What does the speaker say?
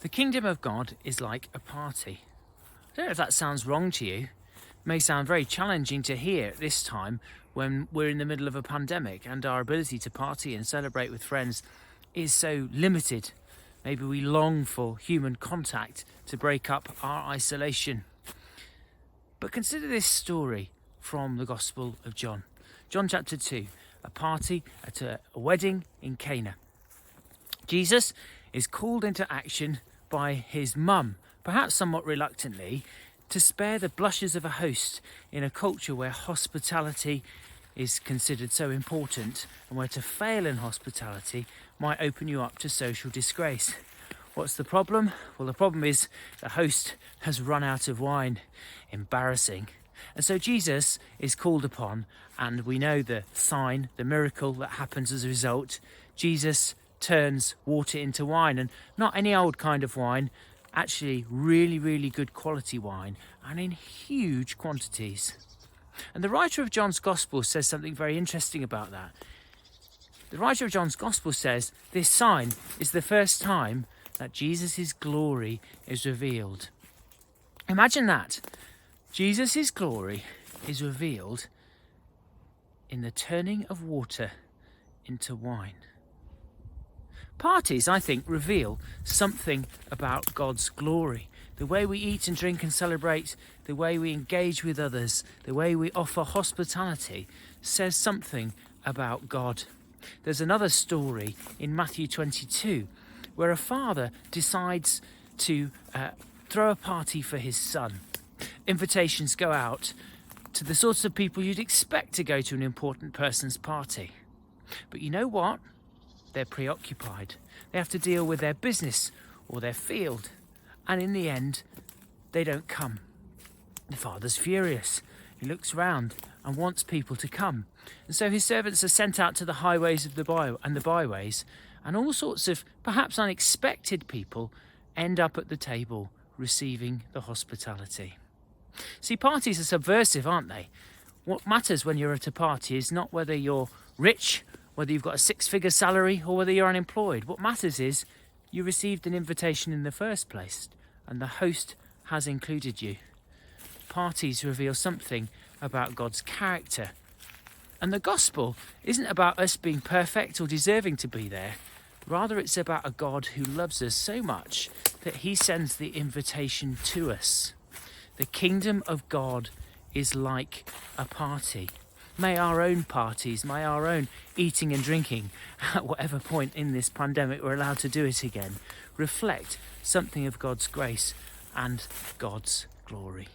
The kingdom of God is like a party. I don't know if that sounds wrong to you. It may sound very challenging to hear at this time when we're in the middle of a pandemic and our ability to party and celebrate with friends is so limited. Maybe we long for human contact to break up our isolation. But consider this story from the Gospel of John. John chapter 2, a party at a wedding in Cana. Jesus is called into action by his mum, perhaps somewhat reluctantly, to spare the blushes of a host in a culture where hospitality is considered so important and where to fail in hospitality might open you up to social disgrace. What's the problem? Well, the problem is the host has run out of wine. Embarrassing. And so Jesus is called upon, and we know the sign, the miracle that happens as a result. Jesus turns water into wine, and not any old kind of wine, actually really, really good quality wine, and in huge quantities. And the writer of John's Gospel says something very interesting about that. The writer of John's Gospel says this sign is the first time that Jesus' glory is revealed. Imagine that. Jesus' glory is revealed in the turning of water into wine. Parties, I think, reveal something about God's glory. The way we eat and drink and celebrate, the way we engage with others, the way we offer hospitality says something about God. There's another story in Matthew 22 where a father decides to throw a party for his son. Invitations go out to the sorts of people you'd expect to go to an important person's party. But you know what? They're preoccupied. They have to deal with their business or their field. And in the end, they don't come. The father's furious. He looks round and wants people to come. And so his servants are sent out to the highways of the byways, and all sorts of perhaps unexpected people end up at the table receiving the hospitality. See, parties are subversive, aren't they? What matters when you're at a party is not whether you're rich, whether you've got a six-figure salary, or whether you're unemployed. What matters is you received an invitation in the first place, and the host has included you. Parties reveal something about God's character. And the gospel isn't about us being perfect or deserving to be there. Rather, it's about a God who loves us so much that he sends the invitation to us. The kingdom of God is like a party. May our own parties, may our own eating and drinking, at whatever point in this pandemic we're allowed to do it again, reflect something of God's grace and God's glory.